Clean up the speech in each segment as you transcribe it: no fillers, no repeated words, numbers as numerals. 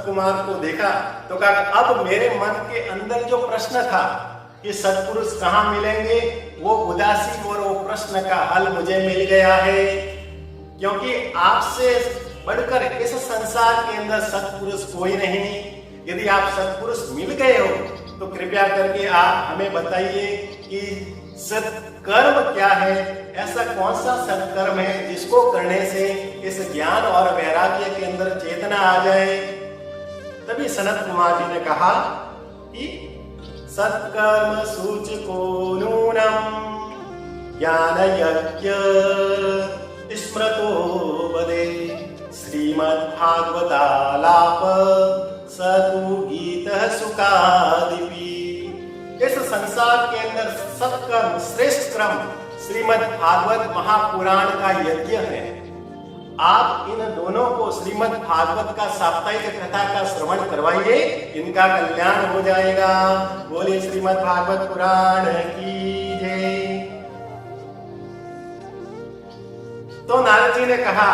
कुमार को देखा तो कहा अब मेरे मन के अंदर जो प्रश्न था कि सत्पुरुष कहाँ मिलेंगे, वो उदासी और वो प्रश्न का हल मुझे मिल गया है। क्योंकि आपसे बढ़कर इस संसार के अंदर सत्पुरुष कोई नहीं। यदि आप सत्पुरुष मिल गए हो तो कृपया करके आप हमें बताइए कि सत्कर्म क्या है, ऐसा कौन सा सत्कर्म है जिसको करने से इस ज्ञान और वैराग्य के अंदर चेतना आ जाए। तभी सनत कुमार जी ने कहा कि सत्कर्म सूचको नूनम ज्ञान यज्ञ स्मृतो वदे श्रीमद्भागवतालाप सतु गीत सुखादिपि। इस संसार के अंदर सत्कर्म श्रेष्ठ क्रम श्रीमद् भागवत महापुराण का यज्ञ है। आप इन दोनों को श्रीमद् भागवत का साप्ताहिक कथा का श्रवण करवाइए, इनका कल्याण हो जाएगा। बोले श्रीमद् भागवत पुराण की जय। तो नारद जी ने कहा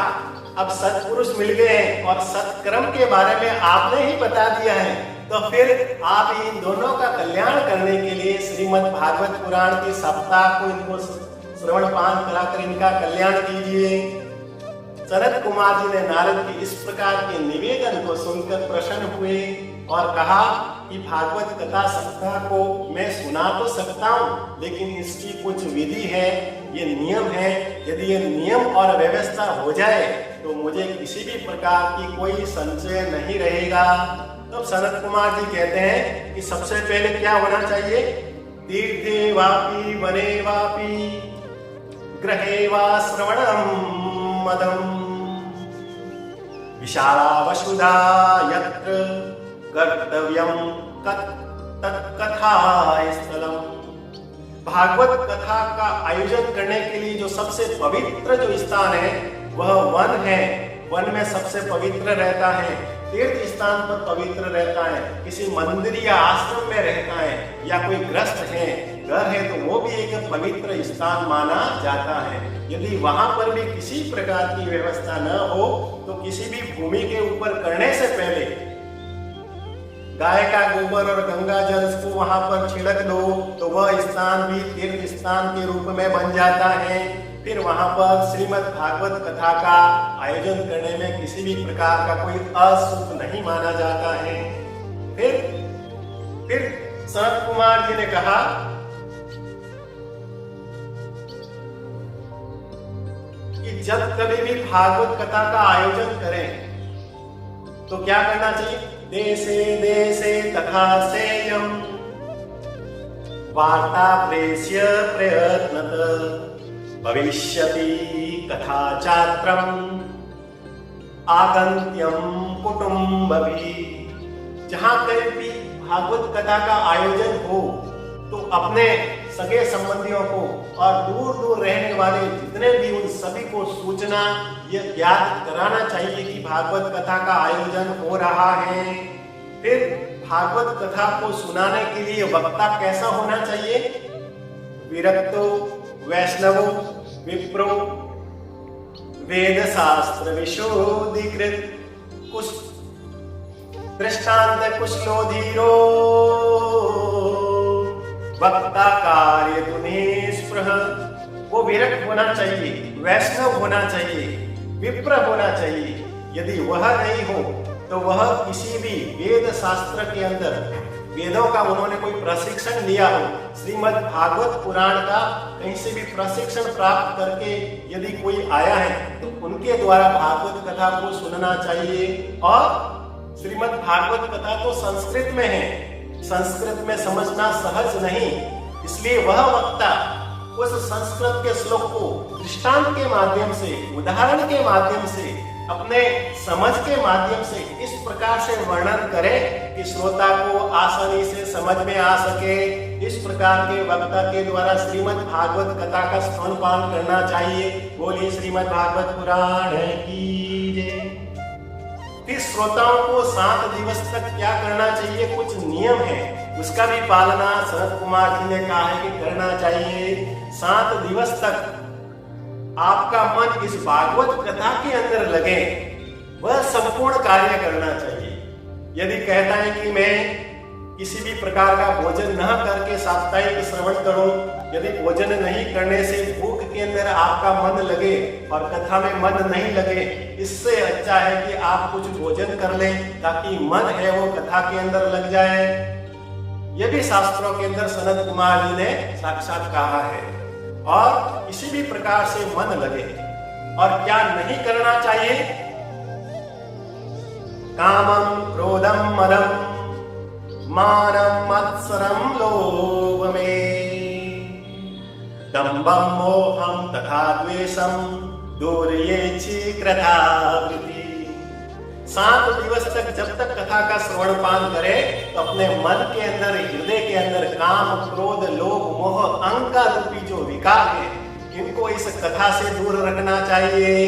अब सत्पुरुष मिल गए और सत्कर्म के बारे में आपने ही बता दिया है, तो फिर आप इन दोनों का कल्याण करने के लिए श्रीमद् भागवत पुराण के सप्ताह को इनको श्रवण पान कराकर इनका कल्याण कीजिए। सनत कुमार जी ने नारद के इस प्रकार के निवेदन को सुनकर प्रसन्न हुए और कहा कि भागवत कथा सप्ताह को मैं सुना तो सकता हूँ, लेकिन इसकी कुछ विधि है, ये नियम है। यदि ये नियम और व्यवस्था हो जाए तो मुझे किसी भी प्रकार की कोई संशय नहीं रहेगा। तो सनत कुमार जी कहते हैं कि सबसे पहले क्या होना चाहिए, तीर्थे वापि वने वापि गृहे वा श्रवणम मदम विशाला वसुधा यत्र कर्तव्यम तत्कथा स्थलम। भागवत कथा का आयोजन करने के लिए जो सबसे पवित्र जो स्थान है वह वन है। वन में सबसे पवित्र रहता है, तीर्थ स्थान पर पवित्र रहता है, किसी मंदिर या आश्रम में रहता है, या कोई ग्रस्त है, घर है, तो वो भी एक पवित्र स्थान माना जाता है। यदि वहां पर भी किसी प्रकार की व्यवस्था न हो तो किसी भी भूमि के ऊपर करने से पहले गाय का गोबर और गंगा जल को वहां पर छिड़क दो तो वह स्थान भी तीर्थ स्थान के रूप में बन जाता है। फिर वहां पर श्रीमद् भागवत कथा का आयोजन करने में किसी भी प्रकार का कोई अशुभ नहीं माना जाता है। फिर सनत कुमार जी ने कहा कि जब कभी भी भागवत कथा का आयोजन करें तो क्या करना चाहिए, देशे देशे तथा सेयम वार्ता प्रेष्य प्रयत्नत भविष्यति कथा चात्रम आगंत्यम कुटुंबभी। जहां कहीं भी भागवत कथा का आयोजन हो तो अपने सगे संबंधियों को और दूर दूर रहने वाले जितने भी उन सभी को सूचना यह ज्ञात कराना चाहिए कि भागवत कथा का आयोजन हो रहा है। फिर भागवत कथा को सुनाने के लिए वक्ता कैसा होना चाहिए, विरक्तो वैष्णवो विप्रो वेद शास्त्र विशोधिकृत कुश दृष्टांत कुशलो धीरो वक्ता कार्य निष्प्रह। वो विरक्त होना चाहिए, वैष्णव होना चाहिए, विप्र होना चाहिए। यदि वह नहीं हो तो वह किसी भी वेद शास्त्र के अंदर वेदों का उन्होंने कोई प्रशिक्षण लिया हो, श्रीमद् भागवत पुराण का कहीं से भी प्रशिक्षण प्राप्त करके यदि कोई आया है तो उनके द्वारा भागवत कथा को सुनना चाहिए। और श्रीमद् भागवत कथा तो संस्कृत में है, संस्कृत में समझना सहज नहीं, इसलिए वह वक्ता उस संस्कृत के श्लोक को दृष्टांत के माध्यम से, उदाहरण के माध्यम से, अपने समझ के माध्यम से इस प्रकार से वर्णन करे कि श्रोता को आसानी से समझ में आ सके। इस प्रकार के वक्ता के द्वारा श्रीमद् भागवत कथा का स्तनपान करना चाहिए। बोलिए श्रीमद् भागवत पुराण की जय। फिर श्रोताओं को 7 दिवस तक क्या करना चाहिए, कुछ नियम है, उसका भी पालना सनत कुमार जी ने कहा है कि करना चाहिए। 7 दिवस तक आपका मन इस भागवत कथा के अंदर लगे, वह संपूर्ण कार्य करना चाहिए। यदि कहता है कि मैं किसी भी प्रकार का भोजन न करके साप्ताहिक श्रवण करूं, यदि भोजन नहीं करने से भूख के अंदर आपका मन लगे और कथा में मन नहीं लगे, इससे अच्छा है कि आप कुछ भोजन कर लें ताकि मन है वो कथा के अंदर लग जाए। यह भी शास्त्रों के अंदर सनत कुमार जी ने साक्षात कहा है। और किसी भी प्रकार से मन लगे। और क्या नहीं करना चाहिए? कामम क्रोधम मदम मानम मत्सरम लोभमें दंभम मोहम तथा द्वेषम दूरयेछि कृतावृत्ति। 7 दिवस तक जब तक कथा का श्रवण पान करे तो अपने मन के अंदर, हृदय के अंदर काम, क्रोध, लोभ, मोह, अहंकार रूपी जो विकार है, इनको इस कथा से दूर रखना चाहिए।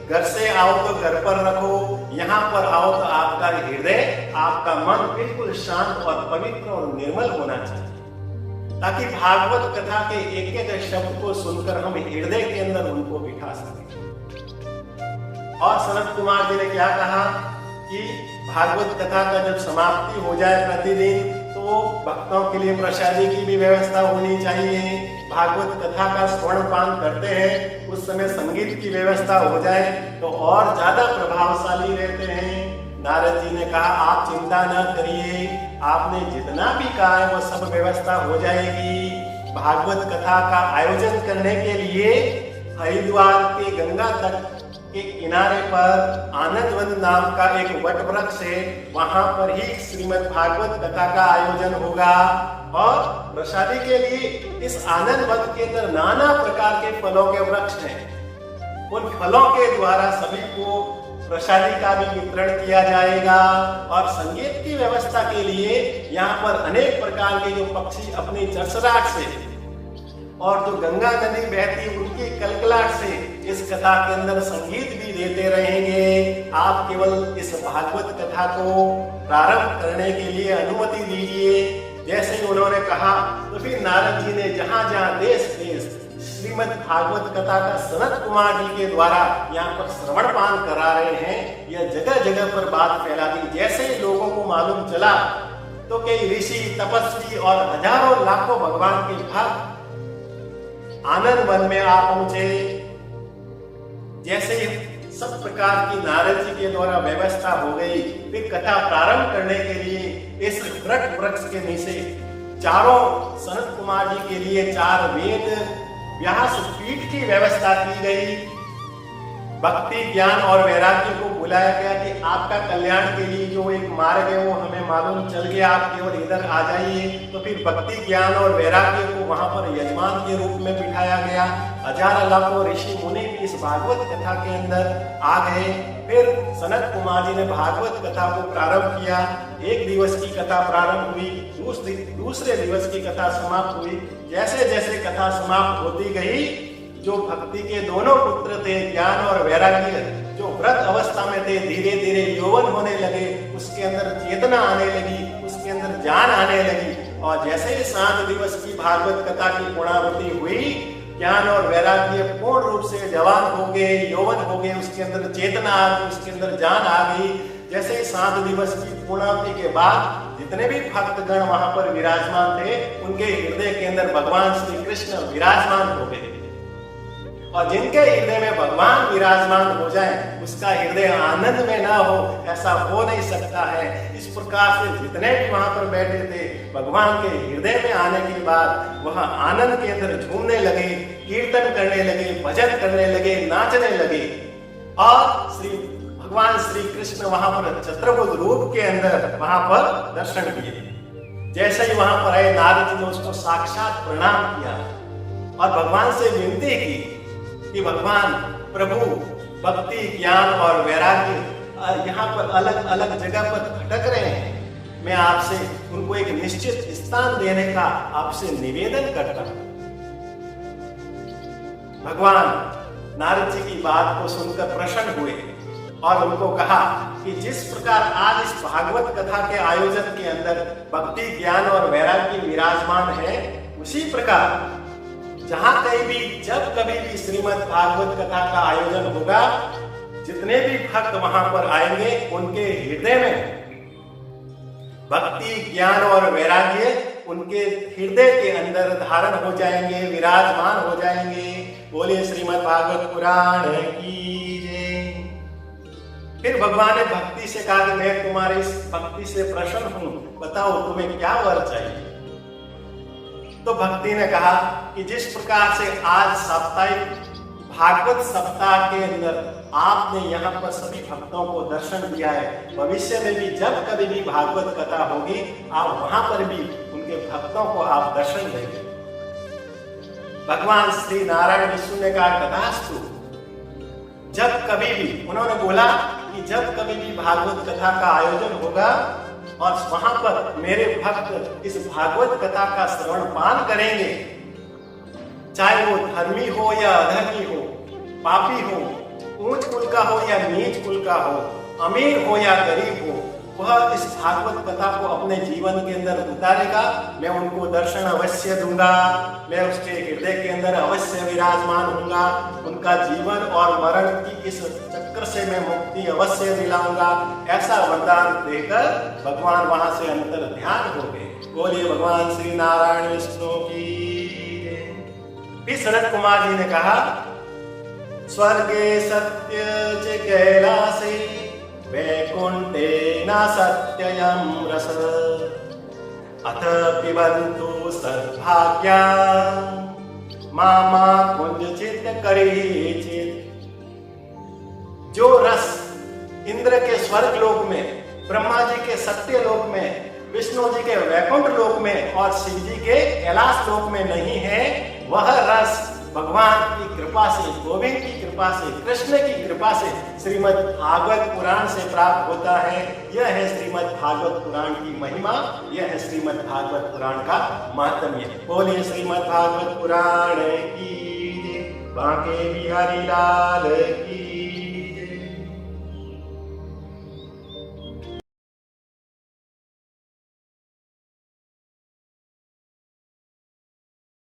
घर से आओ तो घर पर रखो, यहाँ पर आओ तो आपका हृदय, आपका मन बिल्कुल शांत और पवित्र और निर्मल होना चाहिए, ताकि भागवत कथा के एक एक शब्द को सुनकर हम हृदय के अंदर उनको बिठा सकें। और सनत कुमार जी ने क्या कहा कि भागवत कथा का जब समाप्ति हो जाए प्रतिदिन, तो भक्तों के लिए प्रसादी की भी व्यवस्था होनी चाहिए। भागवत कथा का श्रवण पान करते हैं उस समय संगीत की व्यवस्था हो जाए तो और ज्यादा प्रभावशाली रहते हैं। नारद जी ने कहा आप चिंता न करिए, आपने जितना भी कहा है वो सब व्यवस्था हो जाएगी। भागवत कथा का आयोजन करने के लिए हरिद्वार के गंगा तट के किनारे पर आनंदवन नाम का एक वट वृक्ष है, वहां पर ही श्रीमद् भागवत कथा का आयोजन होगा। और प्रसादी के लिए इस आनंद वन के अंदर नाना प्रकार के फलों के वृक्ष हैं। उन फलों के द्वारा सभी को प्रसादी का भी वितरण किया जाएगा। और संगीत की व्यवस्था के लिए यहाँ पर अनेक प्रकार के जो पक्षी अपनी चरचराहट से और जो गंगा नदी बहती उनकी कलकलाहट से इस कथा के अंदर संगीत भी देते रहेंगे। आप केवल इस भागवत कथा को प्रारंभ करने के लिए अनुमति दीजिए। जैसे ही उन्होंने कहा तो फिर नारद जी ने जहां जहां देश देश श्रीमद् भागवत कथा का सनत कुमार जी के द्वारा यहाँ पर श्रवण पान करा रहे हैं, यह जगह जगह पर बात फैला दी। जैसे ही लोगों को मालूम चला तो कई ऋषि, तपस्वी और हजारों लाखों भगवान के भक्त आनंद वन में आ पहुंचे। जैसे ही सब प्रकार की नारद जी के द्वारा व्यवस्था हो गई, फिर कथा प्रारंभ करने के लिए इस वट वृक्ष के नीचे चारों सनत कुमार जी के लिए 4 वेद व्यास पीठ की व्यवस्था की गई। भक्ति, ज्ञान और वैराग्य को बुलाया गया कि आपका कल्याण के लिए जो एक मार्ग है वो हमें मालूम चल गया, आप केवल इधर आ जाइए। तो फिर भक्ति, ज्ञान और वैराग्य को वहां पर यजमान के रूप में बिठाया गया। हजारों लाखों ऋषि मुनि भी इस भागवत कथा के अंदर आ गए। फिर सनत कुमार जी ने भागवत कथा को प्रारंभ किया। 1 दिवस की कथा प्रारंभ हुई, दूसरे दिवस की कथा समाप्त हुई। जैसे जैसे कथा समाप्त होती गई, जो भक्ति के दोनों पुत्र थे, ज्ञान और वैराग्य, जो व्रत अवस्था में थे, धीरे धीरे यौवन होने लगे, उसके अंदर चेतना आने लगी, उसके अंदर जान आने लगी। और जैसे ही 7 दिवस की भागवत कथा की पूर्णावृत्ति हुई, ज्ञान और वैराग्य पूर्ण रूप से जवान हो गए, यौवन हो गए, उसके अंदर चेतना आ गई, उसके अंदर जान आ गई। जैसे ही 7 दिवस की पूर्णावृत्ति के बाद जितने भी भक्तगण वहां पर विराजमान थे, उनके हृदय के अंदर भगवान श्री कृष्ण विराजमान हो गए। और जिनके हृदय में भगवान विराजमान हो जाए, उसका हृदय आनंद में ना हो, ऐसा हो नहीं सकता है। इस प्रकार से जितने भी वहां पर बैठे थे, भगवान के हृदय में आने के बाद वह आनंद के अंदर झूमने लगे, कीर्तन करने लगे, भजन करने लगे, नाचने लगे। और भगवान श्री कृष्ण वहां पर चतुर्भुज रूप के अंदर वहां पर दर्शन दिए। जैसे ही वहां पर आए, नारद जी ने उसको साक्षात प्रणाम किया और भगवान से विनती की कि भगवान प्रभु, भक्ति, ज्ञान और वैराग्य यहाँ पर अलग अलग जगह पर भटक रहे हैं, मैं आपसे उनको एक निश्चित स्थान देने का आपसे निवेदन करता हूं। भगवान नारद जी की बात को सुनकर प्रसन्न हुए और उनको कहा कि जिस प्रकार आज इस भागवत कथा के आयोजन के अंदर भक्ति, ज्ञान और वैराग्य विराजमान है, उसी प्रकार जहां कहीं भी, जब कभी भी श्रीमद् भागवत कथा का आयोजन होगा, जितने भी भक्त वहां पर आएंगे, उनके हृदय में भक्ति, ज्ञान और वैराग्य उनके हृदय के अंदर धारण हो जाएंगे, विराजमान हो जाएंगे। बोलिए श्रीमद् भागवत पुराण की जय। फिर भगवान ने भक्ति से कहा कि मैं तुम्हारी इस भक्ति से प्रसन्न हूं, बताओ तुम्हें क्या वर चाहिए। तो भक्ति ने कहा कि जिस प्रकार से आज साप्ताहिक भागवत सप्ताह के अंदर आपने यहाँ पर सभी भक्तों को दर्शन दिया है, भविष्य में भी जब कभी भी भागवत कथा होगी आप वहां पर भी उनके भक्तों को आप दर्शन देंगे। भगवान श्री नारायण विष्णु ने कहा तथास्तु। जब कभी भी उन्होंने बोला कि जब कभी भी भागवत कथा का आयोजन होगा और वहां पर मेरे भक्त इस भागवत कथा का श्रवण पान करेंगे, चाहे वो धर्मी हो या अधर्मी हो, पापी हो, ऊंच कुल का हो या नीच कुल का हो, अमीर हो या गरीब हो, वह इस भागवत कथा को अपने जीवन के अंदर उतारेगा। मैं उनको दर्शन अवश्य दूंगा, मैं उसके हृदय के अंदर अवश्य विराजमान होऊंगा, उनका जीवन और मरण की इस चक्र से मैं मुक्ति अवश्य दिलाऊंगा। ऐसा वरदान देकर भगवान वहां से अंतर ध्यान हो गए। बोलिए भगवान श्री नारायण विष्णु की। फिर सनत कुमार जी ने कहा स्वर्गे सत्य च कैलासे वैकुंठे न सत्ययं रस अथ पिबन्तु सद्भाग्या मामा कुंजचित करीचित। जो रस इंद्र के स्वर्ग लोक में, ब्रह्मा जी के सत्य लोक में, विष्णु जी के वैकुंठ लोक में और शिव जी के कैलाश लोक में नहीं है, वह रस भगवान की कृपा से, गोविंद की कृपा से, कृष्ण की कृपा से श्रीमद् भागवत पुराण से प्राप्त होता है। यह है श्रीमद् भागवत पुराण की महिमा, यह है श्रीमद् भागवत पुराण का महात्म्य। बोलिए श्रीमद् भागवत पुराण की, बांके बिहारी लाल की।